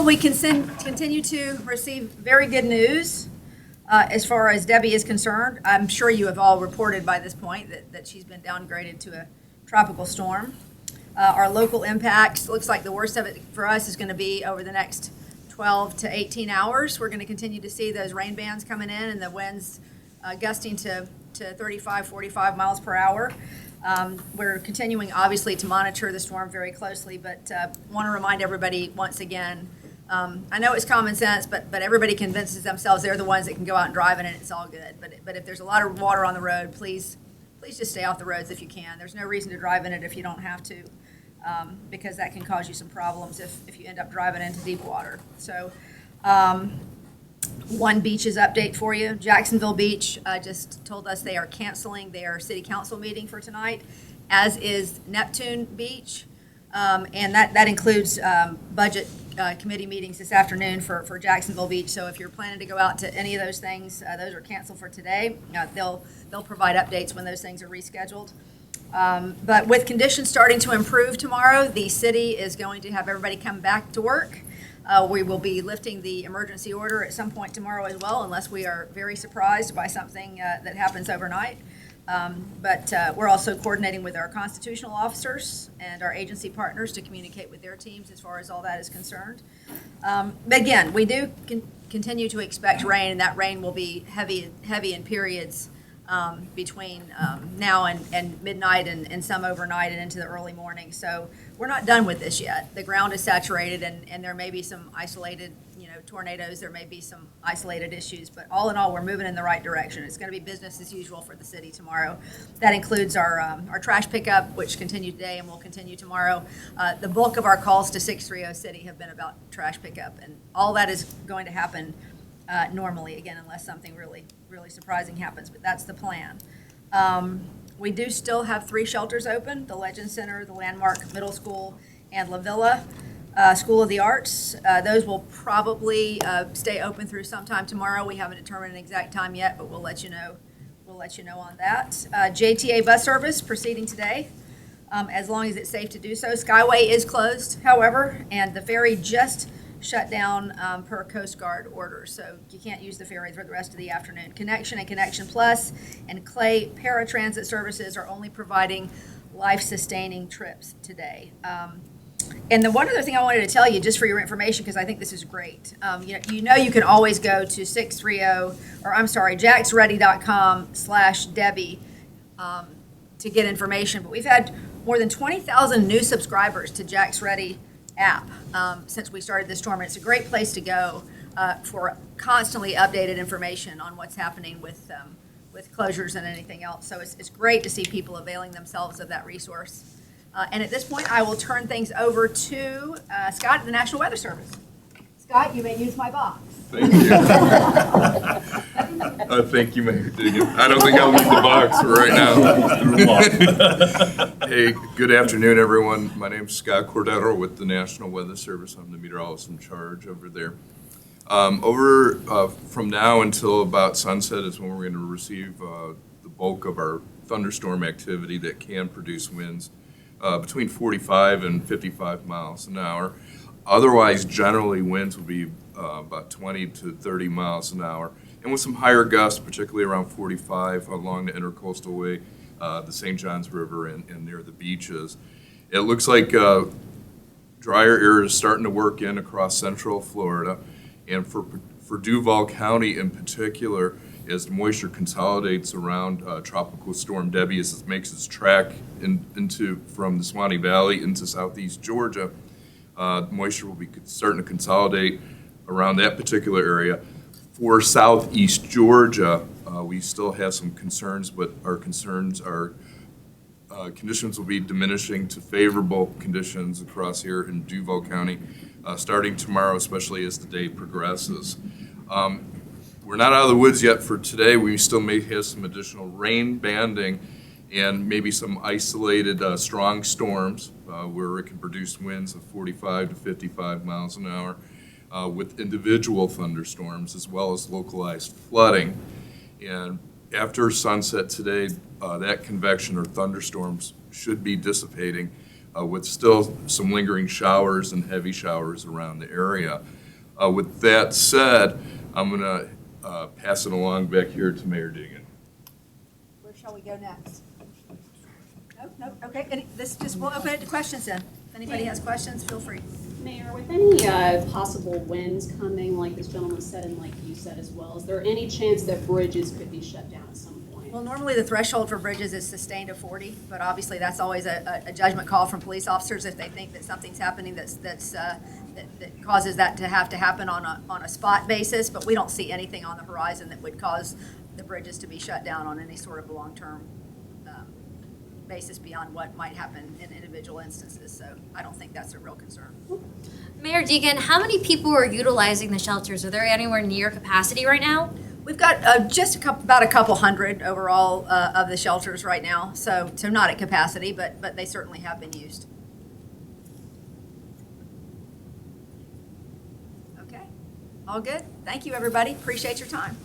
we continue to receive very good news as far as Debbie is concerned. I'm sure you have all reported by this point that she's been downgraded to a tropical storm. Our local impacts, looks like the worst of it for us is going to be over the next 12 to 18 hours. We're going to continue to see those rain bands coming in and the winds gusting to 35, 45 miles per hour. We're continuing, obviously, to monitor the storm very closely, but want to remind everybody once again, I know it's common sense, but everybody convinces themselves they're the ones that can go out and drive in it and it's all good. But if there's a lot of water on the road, please just stay off the roads if you can. There's no reason to drive in it if you don't have to, because that can cause you some problems if you end up driving into deep water. So one beaches update for you. Jacksonville Beach just told us they are canceling their city council meeting for tonight, as is Neptune Beach. And that includes budget committee meetings this afternoon for Jacksonville Beach. So if you're planning to go out to any of those things, those are canceled for today. They'll provide updates when those things are rescheduled. But with conditions starting to improve tomorrow, the city is going to have everybody come back to work. We will be lifting the emergency order at some point tomorrow as well, unless we are very surprised by something that happens overnight. But we're also coordinating with our constitutional officers and our agency partners to communicate with their teams as far as all that is concerned. But again, we do continue to expect rain, and that rain will be heavy in periods between now and midnight and some overnight and into the early morning. So we're not done with this yet. The ground is saturated, and there may be some isolated, tornadoes. There may be some isolated issues, but all in all, we're moving in the right direction. It's going to be business as usual for the city tomorrow. That includes our trash pickup, which continued today and will continue tomorrow. The bulk of our calls to 630 City have been about trash pickup, and all that is going to happen normally, again, unless something really surprising happens, but that's the plan. We do still have 3 shelters open: the Legend Center, the Landmark Middle School, and La Villa School of the Arts. Those will probably stay open through sometime tomorrow. We haven't determined an exact time yet, but we'll let you know. We'll let you know on that. JTA bus service proceeding today, as long as it's safe to do so. Skyway is closed, however, and the ferry just shut down per Coast Guard orders, so you can't use the ferry for the rest of the afternoon. Connection and Connection Plus and Clay paratransit services are only providing life-sustaining trips today. And the one other thing I wanted to tell you, just for your information, because I think this is great, you can always go to JAXSHERIFF.com/Debbie to get information, but we've had more than 20,000 new subscribers to JAXReady app since we started this storm. And it's a great place to go for constantly updated information on what's happening with closures and anything else. So it's great to see people availing themselves of that resource. And at this point, I will turn things over to Scott at the National Weather Service. Scott, you may use my box. Thank you. Thank you, Mayor Deegan. I don't think I'll need the box right now. Hey, good afternoon, everyone. My name's Scott Cordero with the National Weather Service. I'm the meteorologist in charge over there. From now until about sunset is when we're going to receive the bulk of our thunderstorm activity that can produce winds between 45 and 55 miles an hour. Otherwise, generally, winds will be about 20 to 30 miles an hour, and with some higher gusts, particularly around 45 along the Intercoastal Way, the St. Johns River, and near the beaches. It looks like drier air is starting to work in across central Florida, and for Duval County in particular, as the moisture consolidates around Tropical Storm Debby as it makes its track from the Swanee Valley into southeast Georgia, moisture will be starting to consolidate around that particular area. For southeast Georgia, we still have some concerns, but our concerns are conditions will be diminishing to favorable conditions across here in Duval County, starting tomorrow, especially as the day progresses. We're not out of the woods yet for today. We still may have some additional rain banding and maybe some isolated strong storms where it can produce winds of 45 to 55 miles an hour with individual thunderstorms as well as localized flooding. And after sunset today, that convection or thunderstorms should be dissipating with still some lingering showers and heavy showers around the area. With that said, I'm going to pass it along back here to Mayor Deegan. Where shall we go next? No, okay, we'll open it to questions then. If anybody has questions, feel free. Mayor, with any possible winds coming, like this gentleman said and like you said as well, is there any chance that bridges could be shut down at some point? Well, normally the threshold for bridges is sustained to 40, but obviously that's always a judgment call from police officers if they think that something's happening that causes that to happen on a spot basis. But we don't see anything on the horizon that would cause the bridges to be shut down on any sort of long-term basis beyond what might happen in individual instances. So I don't think that's a real concern. Mayor Deegan, how many people are utilizing the shelters? Are there anywhere near capacity right now? We've got about a couple hundred overall of the shelters right now, so not at capacity, but they certainly have been used. Okay, all good. Thank you, everybody. Appreciate your time.